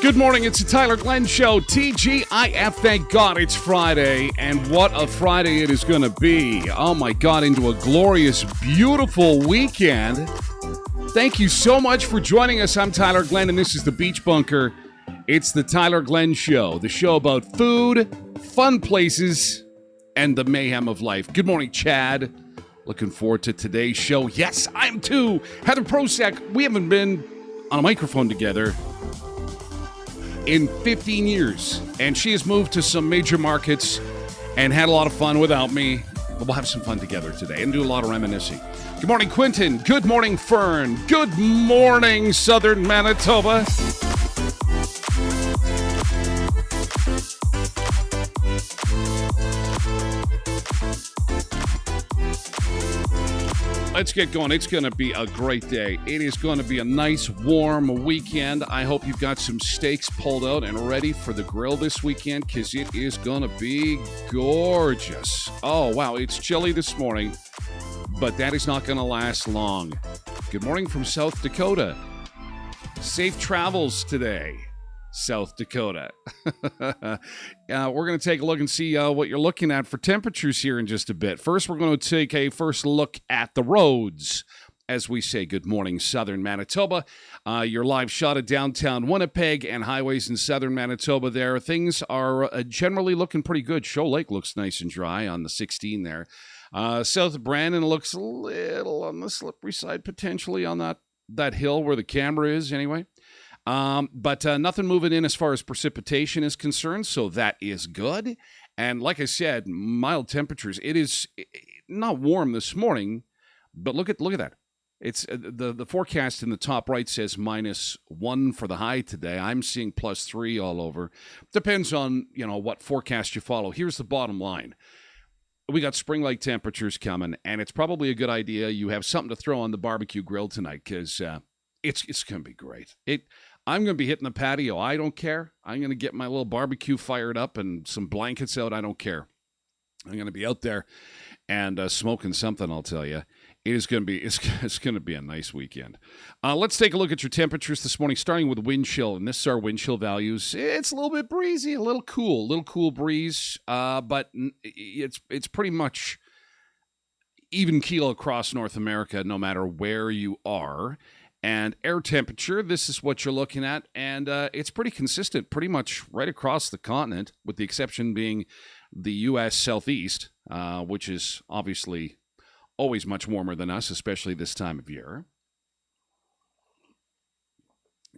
Good morning, it's the Tyler Glenn Show, TGIF, thank God it's Friday, and what a Friday it is going to be. Oh my God, into a glorious, beautiful weekend. Thank you so much for joining us. I'm Tyler Glenn, and this is the Beach Bunker. It's the Tyler Glenn Show, the show about food, fun places, and the mayhem of life. Good morning, Chad. Looking forward to today's show. Yes, I'm too. Heather Prosek, we haven't been on a microphone together in 15 years, and she has moved to some major markets and had a lot of fun without me. But we'll have some fun together today and do a lot of reminiscing. Good morning, Quentin. Good morning, Fern. Good morning, Southern Manitoba. Let's get going. It's going to be a great day. It is going to be a nice, warm weekend. I hope you've got some steaks pulled out and ready for the grill this weekend because it is going to be gorgeous. Oh, wow. It's chilly this morning, but that is not going to last long. Good morning from South Dakota. Safe travels today, South Dakota. We're going to take a look and see what you're looking at for temperatures here in just a bit. First, we're going to take a first look at the roads. As we say, good morning, Southern Manitoba. Your live shot of downtown Winnipeg and highways in Southern Manitoba there. Things are generally looking pretty good. Shoal Lake looks nice and dry on the 16 there. South of Brandon looks a little on the slippery side, potentially on that hill where the camera is anyway. But nothing moving in as far as precipitation is concerned, so that is good. And like I said, mild temperatures. It is not warm this morning, but look at that. It's the forecast in the top right says -1 for the high today. I'm seeing +3 all over. Depends on what forecast you follow. Here's the bottom line. We got spring-like temperatures coming, and it's probably a good idea you have something to throw on the barbecue grill tonight because it's going to be great. I'm going to be hitting the patio. I don't care. I'm going to get my little barbecue fired up and some blankets out. I don't care. I'm going to be out there and smoking something, I'll tell you. It's going to be a nice weekend. Let's take a look at your temperatures this morning, starting with wind chill. And this is our wind chill values. It's a little bit breezy, a little cool breeze. But it's pretty much even keel across North America, no matter where you are. And air temperature, this is what you're looking at, and it's pretty consistent, pretty much right across the continent, with the exception being the U.S. Southeast, which is obviously always much warmer than us, especially this time of year.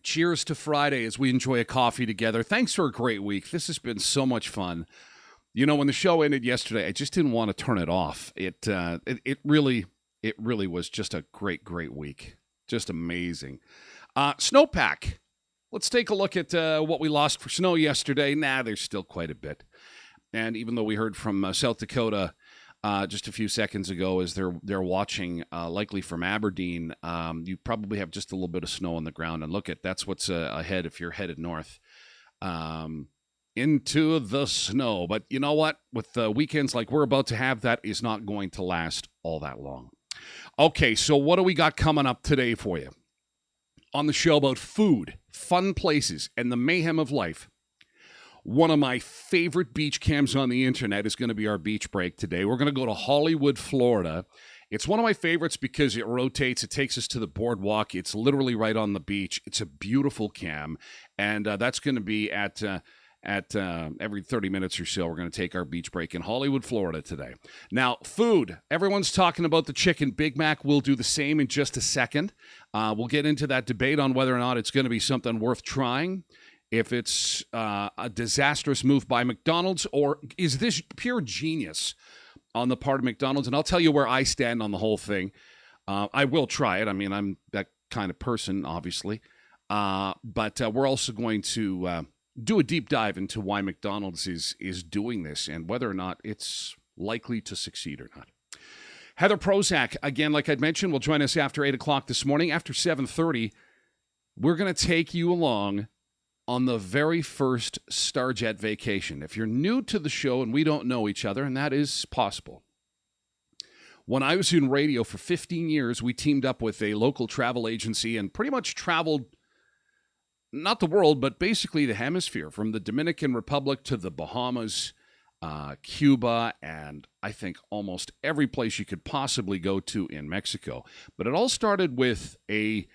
Cheers to Friday as we enjoy a coffee together. Thanks for a great week. This has been so much fun. You know, when the show ended yesterday, I just didn't want to turn it off. It really was just a great week. Just amazing. Snowpack. Let's take a look at what we lost for snow yesterday. There's still quite a bit. And even though we heard from South Dakota just a few seconds ago as they're watching, likely from Aberdeen, you probably have just a little bit of snow on the ground. And that's what's ahead if you're headed north into the snow. But you know what? With weekends like we're about to have, that is not going to last all that long. Okay, so what do we got coming up today for you? On the show about food, fun places, and the mayhem of life. One of my favorite beach cams on the internet is going to be our beach break today. We're going to go to Hollywood, Florida. It's one of my favorites because it rotates. It takes us to the boardwalk. It's literally right on the beach. It's a beautiful cam, and that's going to be at every 30 minutes or so. We're going to take our beach break in Hollywood, Florida today. Now, food. Everyone's talking about the chicken Big Mac. We'll do the same in just a second. We'll get into that debate on whether or not it's going to be something worth trying. If it's a disastrous move by McDonald's, or is this pure genius on the part of McDonald's? And I'll tell you where I stand on the whole thing. I will try it. I mean, I'm that kind of person, obviously. But we're also going to do a deep dive into why McDonald's is doing this and whether or not it's likely to succeed or not. Heather Prozac, again, like I'd mentioned, will join us after 8 o'clock this morning. After 7:30, we're going to take you along on the very first Starjet vacation. If you're new to the show and we don't know each other, and that is possible. When I was in radio for 15 years, we teamed up with a local travel agency and pretty much traveled, not the world, but basically the hemisphere, from the Dominican Republic to the Bahamas, Cuba, and I think almost every place you could possibly go to in Mexico. But it all started with a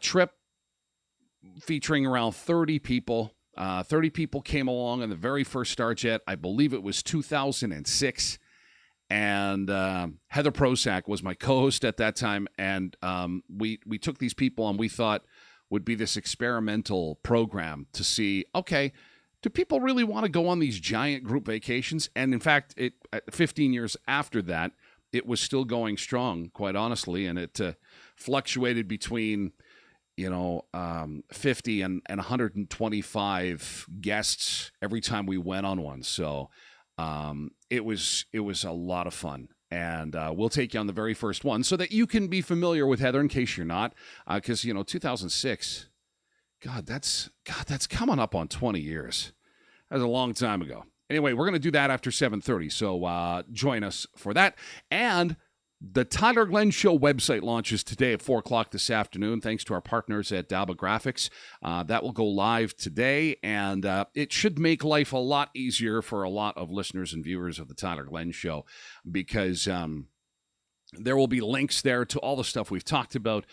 trip featuring around 30 people. 30 people came along on the very first Starjet. I believe it was 2006. And Heather Prozac was my co-host at that time. And we took these people and we thought would be this experimental program to see, okay, do people really want to go on these giant group vacations? And in fact, 15 years after that, it was still going strong, quite honestly. And it fluctuated between 50 and 125 guests every time we went on one. So it was a lot of fun. And we'll take you on the very first one so that you can be familiar with Heather in case you're not. Because, 2006, God, that's coming up on 20 years. That's a long time ago. Anyway, we're going to do that after 7:30. So join us for that. And the Tyler Glenn Show website launches today at 4 o'clock this afternoon, thanks to our partners at Dalba Graphics. That will go live today, and it should make life a lot easier for a lot of listeners and viewers of the Tyler Glenn Show, because there will be links there to all the stuff we've talked about,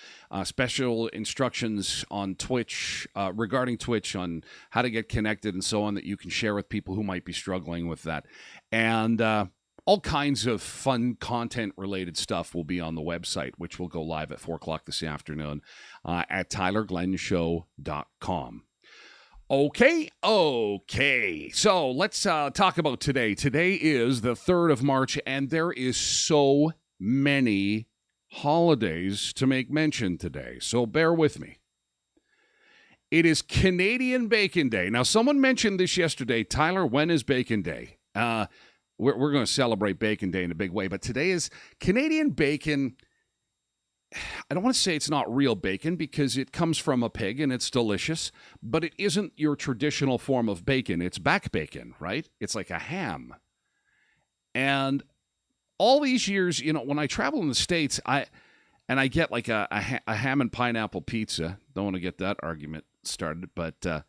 special instructions on Twitch, regarding Twitch, on how to get connected and so on, that you can share with people who might be struggling with that. And all kinds of fun content-related stuff will be on the website, which will go live at 4 o'clock this afternoon at tylerglennshow.com. Okay. So let's talk about today. Today is the 3rd of March, and there is so many holidays to make mention today, so bear with me. It is Canadian Bacon Day. Now, someone mentioned this yesterday. Tyler, when is Bacon Day? We're going to celebrate Bacon Day in a big way, but today is Canadian bacon. I don't want to say it's not real bacon because it comes from a pig and it's delicious, but it isn't your traditional form of bacon. It's back bacon, right? It's like a ham. And all these years, when I travel in the States, I get like a ham and pineapple pizza. Don't want to get that argument started, but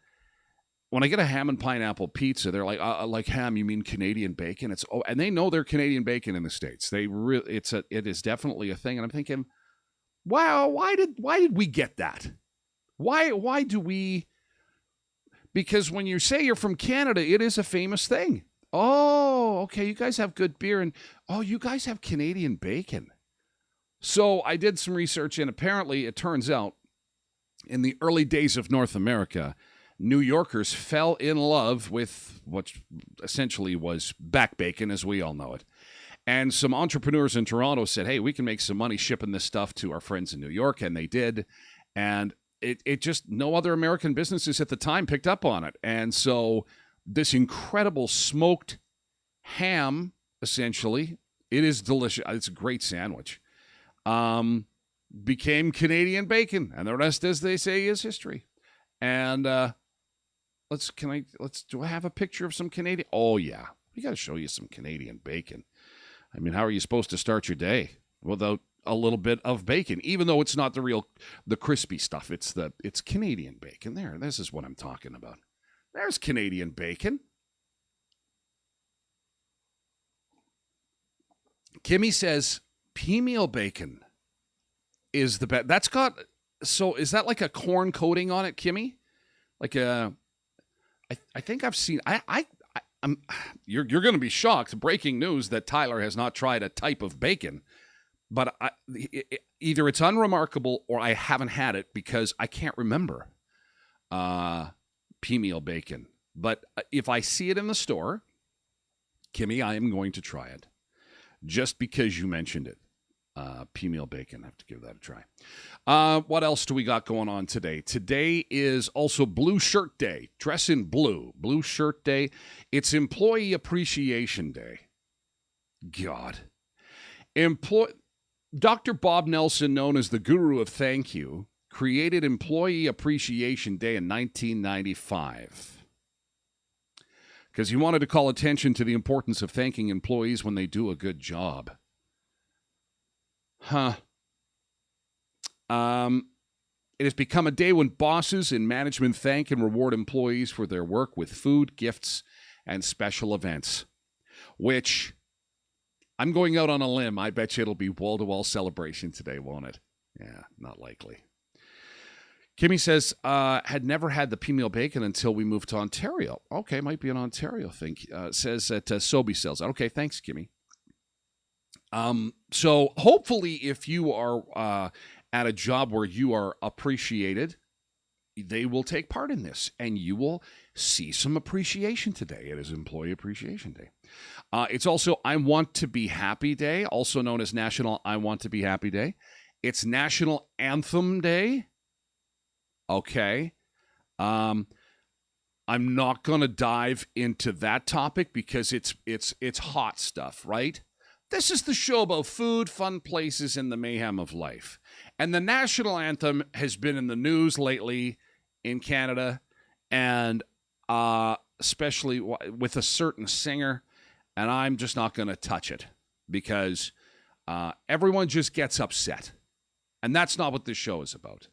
when I get a ham and pineapple pizza, they're like ham, you mean Canadian bacon? And they know they're Canadian bacon in the States. It is definitely a thing. And I'm thinking, wow, why did we get that? Why do we? Because when you say you're from Canada, it is a famous thing. Oh, okay, you guys have good beer, and you guys have Canadian bacon. So I did some research, and apparently it turns out In the early days of North America, New Yorkers fell in love with what essentially was back bacon, as we all know it. And some entrepreneurs in Toronto said, hey, we can make some money shipping this stuff to our friends in New York, and they did. And it just, no other American businesses at the time picked up on it. And so this incredible smoked ham, essentially, it is delicious. It's a great sandwich. Became Canadian bacon, and the rest, as they say, is history. And do I have a picture of some Canadian? Oh yeah, we got to show you some Canadian bacon. I mean, how are you supposed to start your day without a little bit of bacon? Even though it's not the crispy stuff, it's Canadian bacon. This is what I'm talking about. There's Canadian bacon. Kimmy says pea meal bacon is the best. Is that like a corn coating on it, Kimmy? Like I think I've seen. You're going to be shocked. Breaking news that Tyler has not tried a type of bacon, but either it's unremarkable or I haven't had it because I can't remember pea meal bacon. But if I see it in the store, Kimmy, I am going to try it just because you mentioned it. Pea meal bacon. I have to give that a try. What else do we got going on today? Today is also Blue Shirt Day. Dress in blue. Blue Shirt Day. It's Employee Appreciation Day. God. Dr. Bob Nelson, known as the Guru of Thank You, created Employee Appreciation Day in 1995 because he wanted to call attention to the importance of thanking employees when they do a good job. It has become a day when bosses and management thank and reward employees for their work with food, gifts, and special events, which I'm going out on a limb. I bet you it'll be wall-to-wall celebration today, won't it? Yeah, not likely. Kimmy says, had never had the pea meal bacon until we moved to Ontario. Okay, might be an Ontario thing. Says that Sobe sells it. Okay, thanks, Kimmy. So hopefully if you are at a job where you are appreciated, they will take part in this and you will see some appreciation today. It is Employee Appreciation Day. It's also I Want to Be Happy Day, also known as National I Want to Be Happy Day. It's National Anthem Day. Okay. I'm not going to dive into that topic because it's hot stuff, right? This is the show about food, fun places, and the mayhem of life. And the national anthem has been in the news lately in Canada, and especially with a certain singer, and I'm just not going to touch it because everyone just gets upset. And that's not what this show is about.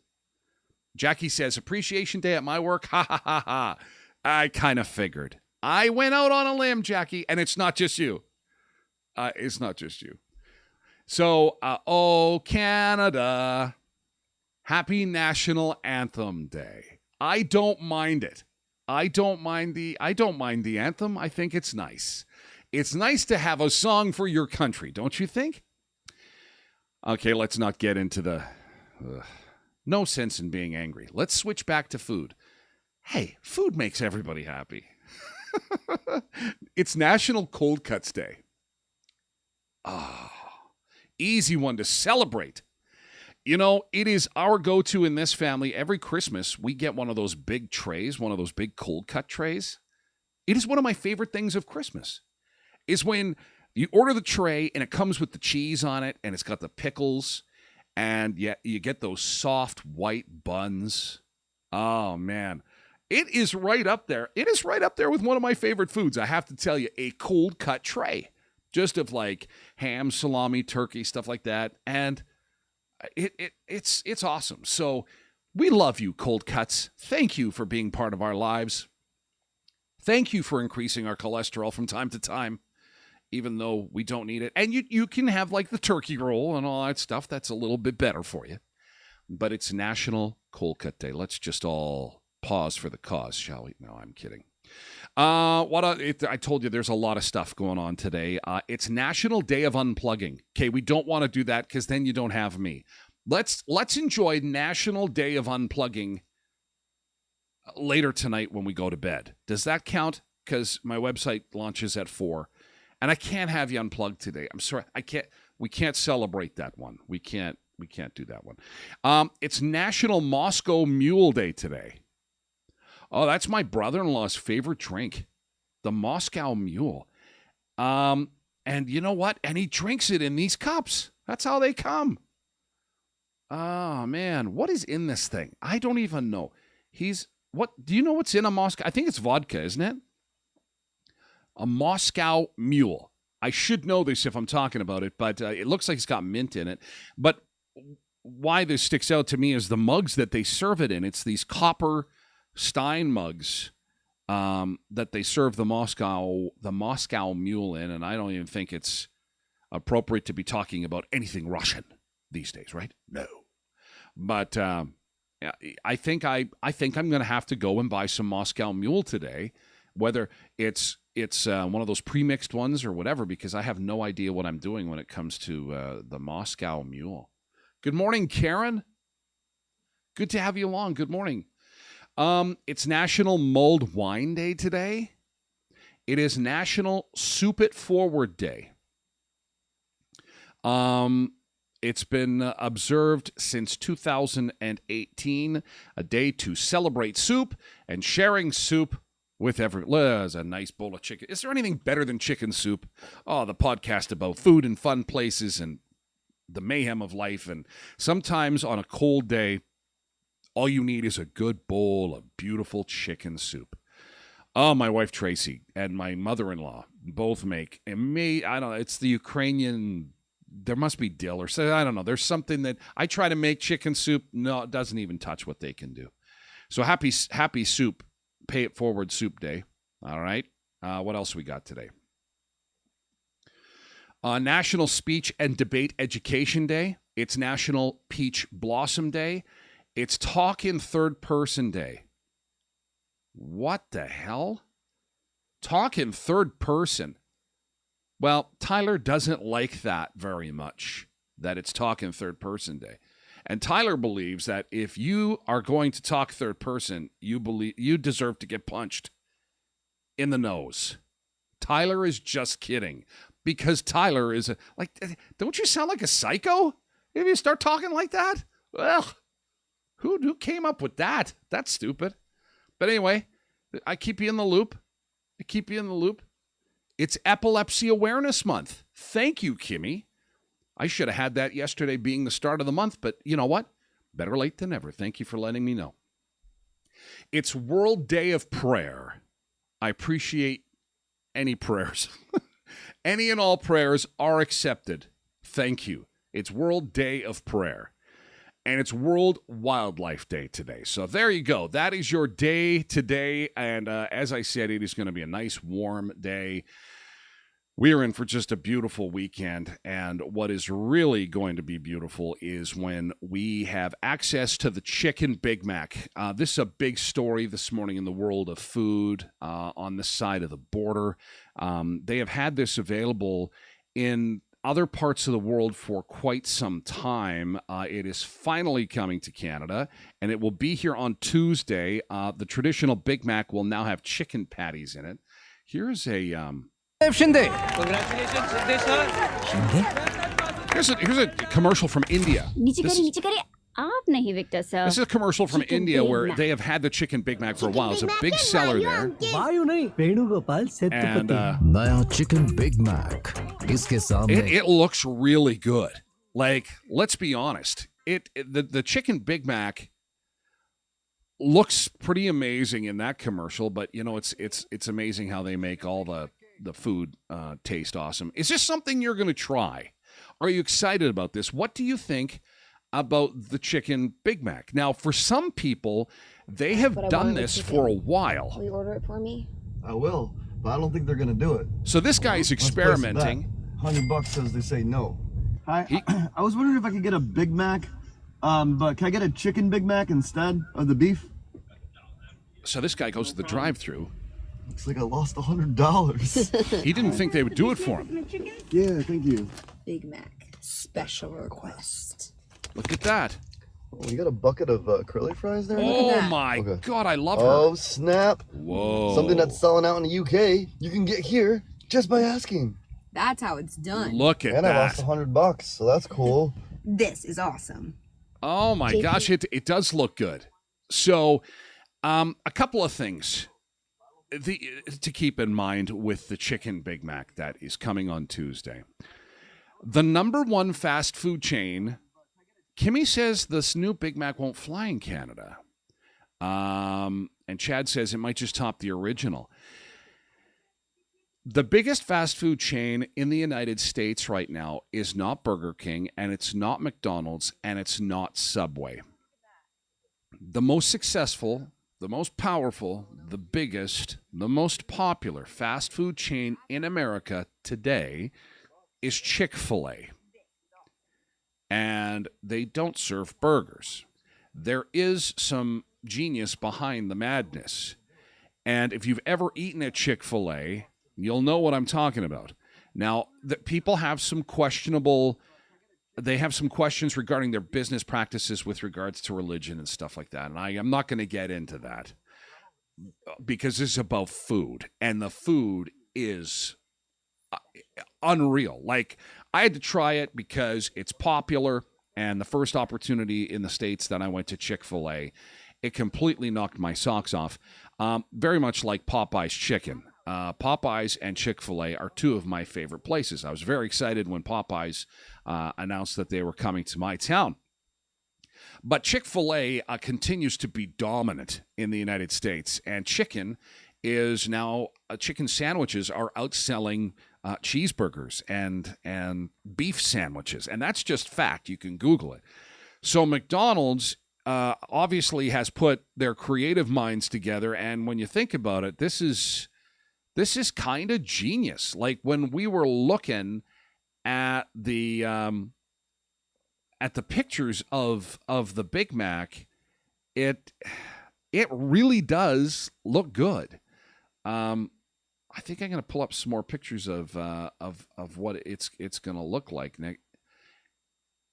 Jackie says, Appreciation Day at my work? Ha, ha, ha, ha. I kind of figured. I went out on a limb, Jackie, and it's not just you. It's not just you. So, oh, Canada, happy National Anthem Day. I don't mind it. I don't mind the anthem. I think it's nice. It's nice to have a song for your country, don't you think? Okay, let's not get into the... no sense in being angry. Let's switch back to food. Hey, food makes everybody happy. It's National Cold Cuts Day. Oh, easy one to celebrate. You know, it is our go-to in this family. Every Christmas, we get one of those big trays, one of those big cold cut trays. It is one of my favorite things of Christmas, is when you order the tray and it comes with the cheese on it and it's got the pickles and you get those soft white buns. Oh, man. It is right up there. It is right up there with one of my favorite foods. I have to tell you, a cold cut tray. Just of like ham, salami, turkey, stuff like that. And it's awesome. So we love you, Cold Cuts. Thank you for being part of our lives. Thank you for increasing our cholesterol from time to time, even though we don't need it. And you can have like the turkey roll and all that stuff. That's a little bit better for you. But it's National Cold Cut Day. Let's just all pause for the cause, shall we? No, I'm kidding. I told you there's a lot of stuff going on today. It's National Day of Unplugging. Okay, we don't want to do that because then you don't have me. Let's enjoy National Day of Unplugging later tonight when we go to bed. Does that count? Because my website launches at 4, and I can't have you unplugged today. I'm sorry, I can't. We can't celebrate that one. We can't do that one. It's National Moscow Mule Day today. Oh, that's my brother-in-law's favorite drink, the Moscow Mule. And you know what? And he drinks it in these cups. That's how they come. Oh, man. What is in this thing? I don't even know. What? Do you know what's in a Moscow? I think it's vodka, isn't it? A Moscow Mule. I should know this if I'm talking about it, but it looks like it's got mint in it. But why this sticks out to me is the mugs that they serve it in. It's these copper Stein mugs that they serve the Moscow Mule in, and I don't even think it's appropriate to be talking about anything Russian these days, right? No. But I think I'm going to have to go and buy some Moscow Mule today, whether it's one of those pre-mixed ones or whatever, because I have no idea what I'm doing when it comes to the Moscow Mule. Good morning, Karen. Good to have you along. Good morning. It's National Mulled Wine Day today. It is National Soup It Forward Day. It's been observed since 2018, a day to celebrate soup and sharing soup with everyone. There's a nice bowl of chicken. Is there anything better than chicken soup? Oh, the podcast about food and fun places and the mayhem of life. And sometimes on a cold day, all you need is a good bowl of beautiful chicken soup. Oh, my wife Tracy and my mother-in-law both make. And I don't know, it's the Ukrainian. There must be dill or something. I don't know. There's something that I try to make chicken soup. No, it doesn't even touch what they can do. So happy soup. Pay it forward soup day. All right. What else we got today? National Speech and Debate Education Day. It's National Peach Blossom Day. It's Talk in Third Person Day. What the hell? Talk in third person. Well, Tyler doesn't like that very much, that it's Talk in Third Person Day. And Tyler believes that if you are going to talk third person, you deserve to get punched in the nose. Tyler is just kidding, because Tyler is don't you sound like a psycho if you start talking like that? Well, who came up with that? That's stupid. But anyway, I keep you in the loop. It's Epilepsy Awareness Month. Thank you, Kimmy. I should have had that yesterday being the start of the month, but you know what? Better late than never. Thank you for letting me know. It's World Day of Prayer. I appreciate any prayers. Any and all prayers are accepted. Thank you. It's World Day of Prayer. And it's World Wildlife Day today. So there you go. That is your day today. And as I said, it is going to be a nice warm day. We are in for just a beautiful weekend, and what is really going to be beautiful is when we have access to the Chicken Big Mac. This is a big story this morning in the world of food on this side of the border. They have had this available in other parts of the world for quite some time. It is finally coming to Canada, and it will be here on Tuesday. The traditional Big Mac will now have chicken patties in it. Here's a... Shinde. Congratulations, Shinde. Here's a commercial from India. नीचे करिए आप नहीं Victor sir. This is a commercial from Chicken India Big where Mac. they have had the Chicken Big Mac for a while. It's a big seller there. वायु नहीं Venugopal And Sethupathi. नया chicken big Mac इसके सामने it looks really good. Like, let's be honest. The Chicken Big Mac looks pretty amazing in that commercial, but you know, it's amazing how they make all the food taste awesome. Is this something you're going to try? Are you excited about this? What do you think about the Chicken Big Mac? Now, for some people, they have But I done wanted this chicken. for a while. Will you order it for me? I will, but I don't think they're gonna do it. So this guy is Let's place a experimenting. bet. $100 says they say no. Hi, He- I was wondering if I could get a Big Mac, but can I get a chicken Big Mac instead of the beef? So this guy goes to the drive-thru. Looks like I lost $100. He didn't think they would do it for him. Yeah, thank you. Big Mac. Special request. Look at that. Oh, you got a bucket of curly fries there? Oh my Okay. God, I love her. Oh, snap. Whoa. Something that's selling out in the UK, you can get here just by asking. That's how it's done. Look at And I lost that. $100, so that's cool. This is awesome. Oh my JP. gosh, it does look good. So, a couple of things to keep in mind with the chicken Big Mac that is coming on Tuesday. The number one fast food chain, Kimmy says this new Big Mac won't fly in Canada. And Chad says it might just top the original. The biggest fast food chain in the United States right now is not Burger King, and it's not McDonald's, and it's not Subway. The most successful, the most powerful, the biggest, the most popular fast food chain in America today is Chick-fil-A. And they don't serve burgers. There is some genius behind the madness. And if you've ever eaten at Chick-fil-A, you'll know what I'm talking about. Now, people have some questions regarding their business practices with regards to religion and stuff like that. And I am not going to get into that because this is about food. And the food is unreal. Like, I had to try it because it's popular. And the first opportunity in the States that I went to Chick-fil-A, it completely knocked my socks off. Very much like Popeye's chicken. Popeyes and Chick-fil-A are two of my favorite places. I was very excited when Popeyes announced that they were coming to my town. But Chick-fil-A continues to be dominant in the United States, and chicken sandwiches are outselling cheeseburgers and beef sandwiches, and that's just fact. You can Google it. So McDonald's obviously has put their creative minds together, and when you think about it, this is kind of genius. Like when we were looking at the pictures of the Big Mac, it really does look good. I think I'm going to pull up some more pictures of what it's going to look like, Nick.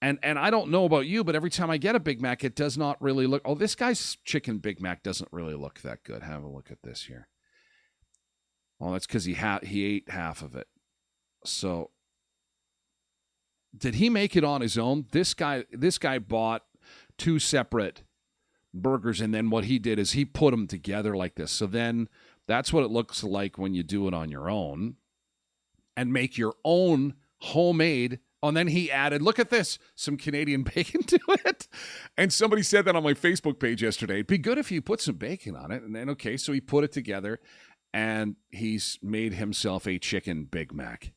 And I don't know about you, but every time I get a Big Mac, it does not really look. Oh, this guy's chicken Big Mac doesn't really look that good. Have a look at this here. Well, that's because he ate half of it. So, did he make it on his own? This guy bought two separate burgers, and then what he did is he put them together like this. So then that's what it looks like when you do it on your own and make your own homemade. And then he added, look at this, some Canadian bacon to it. And somebody said that on my Facebook page yesterday. It'd be good if you put some bacon on it. And then, okay, so he put it together, and he's made himself a chicken Big Mac.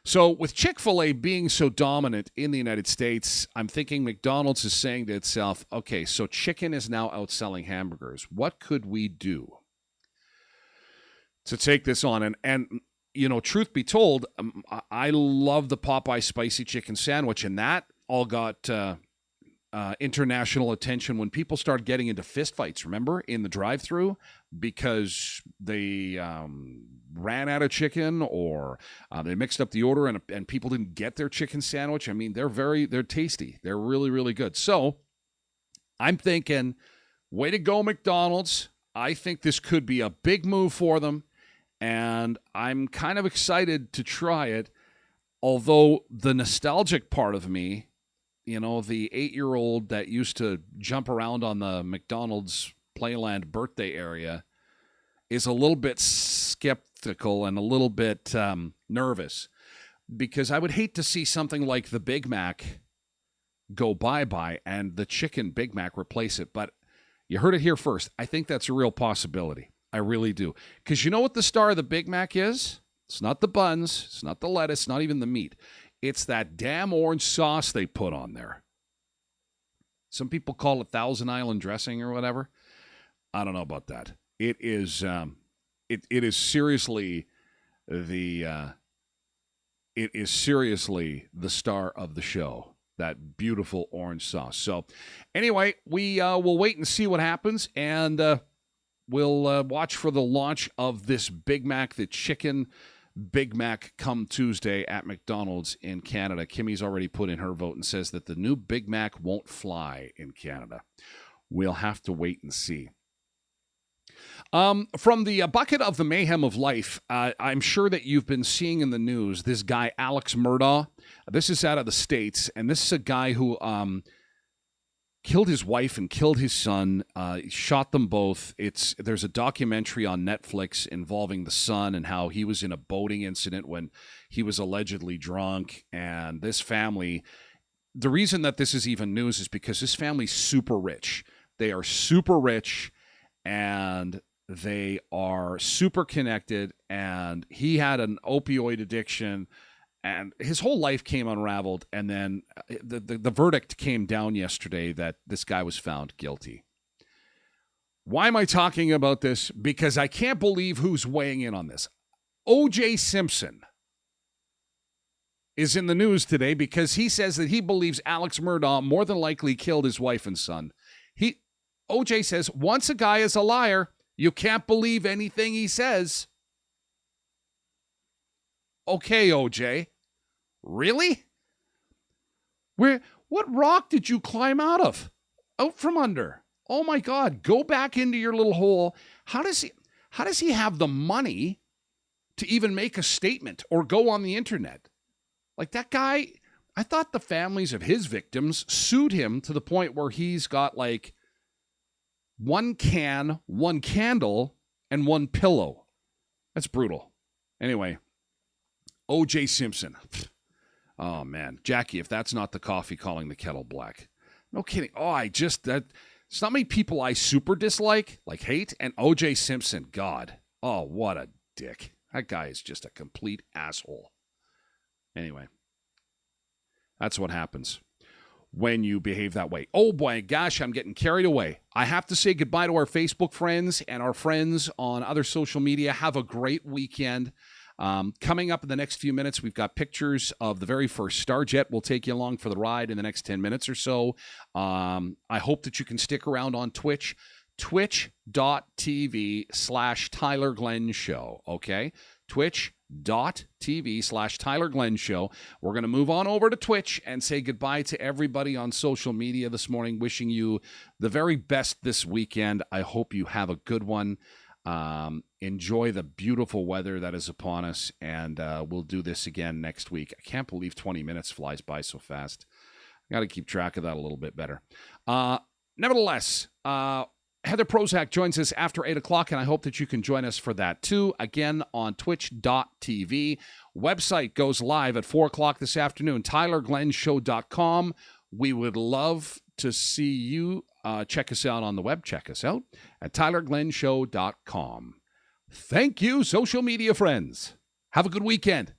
So with Chick-fil-A being so dominant in the United States, I'm thinking McDonald's is saying to itself, okay, so chicken is now outselling hamburgers. What could we do to take this on? And you know, truth be told, I love the Popeye spicy chicken sandwich, and that all got international attention when people started getting into fistfights, remember, in the drive-thru because they ran out of chicken or they mixed up the order and people didn't get their chicken sandwich. I mean, they're tasty. They're really, really good. So I'm thinking, way to go, McDonald's. I think this could be a big move for them. And I'm kind of excited to try it, although the nostalgic part of me, you know, the 8-year-old that used to jump around on the McDonald's Playland birthday area is a little bit skeptical and a little bit nervous because I would hate to see something like the Big Mac go bye-bye and the chicken Big Mac replace it. But you heard it here first. I think that's a real possibility. I really do. Because you know what the star of the Big Mac is? It's not the buns. It's not the lettuce. Not even the meat. It's that damn orange sauce they put on there. Some people call it Thousand Island dressing or whatever. I don't know about that. It is it is seriously the star of the show. That beautiful orange sauce. So anyway, we'll wait and see what happens, and we'll watch for the launch of this Big Mac, the chicken Big Mac come Tuesday at McDonald's in Canada. Kimmy's already put in her vote and says that the new Big Mac won't fly in Canada. We'll have to wait and see. From the bucket of the Mayhem of Life, I'm sure that you've been seeing in the news this guy, Alex Murdaugh. This is out of the States, and this is a guy who killed his wife and killed his son, shot them both. There's a documentary on Netflix involving the son and how he was in a boating incident when he was allegedly drunk. And this family, the reason that this is even news is because this family's super rich. They are super rich, and they are super connected, and he had an opioid addiction, and his whole life came unraveled, and then the verdict came down yesterday that this guy was found guilty. Why am I talking about this? Because I can't believe who's weighing in on this. O.J. Simpson is in the news today because he says that he believes Alex Murdaugh more than likely killed his wife and son. O.J. says, once a guy is a liar, you can't believe anything he says. Okay, O.J. Really? What rock did you climb out of? Out from under? Oh my God, go back into your little hole. How does he have the money to even make a statement or go on the internet? Like that guy, I thought the families of his victims sued him to the point where he's got like one can, one candle, and one pillow. That's brutal. Anyway, O.J. Simpson. Oh, man. Jackie, if that's not the coffee calling the kettle black. No kidding. It's not many people I super dislike, like hate, and O.J. Simpson, God. Oh, what a dick. That guy is just a complete asshole. Anyway, that's what happens when you behave that way. Oh boy, gosh, I'm getting carried away. I have to say goodbye to our Facebook friends and our friends on other social media. Have a great weekend. Coming up in the next few minutes, we've got pictures of the very first Starjet. We'll take you along for the ride in the next 10 minutes or so. I hope that you can stick around on Twitch, twitch.tv/Tyler Glenn Show, okay? twitch.tv/Tyler Glenn Show. We're going to move on over to Twitch and say goodbye to everybody on social media this morning, wishing you the very best this weekend. I hope you have a good one. Enjoy the beautiful weather that is upon us, and we'll do this again next week. I can't believe 20 minutes flies by so fast. I got to keep track of that a little bit better. Nevertheless, Heather Prozac joins us after 8 o'clock, and I hope that you can join us for that too. Again, on twitch.tv. Website goes live at 4 o'clock this afternoon, tylerglennshow.com. We would love to see you. Check us out on the web. Check us out at tylerglennshow.com. Thank you, social media friends. Have a good weekend.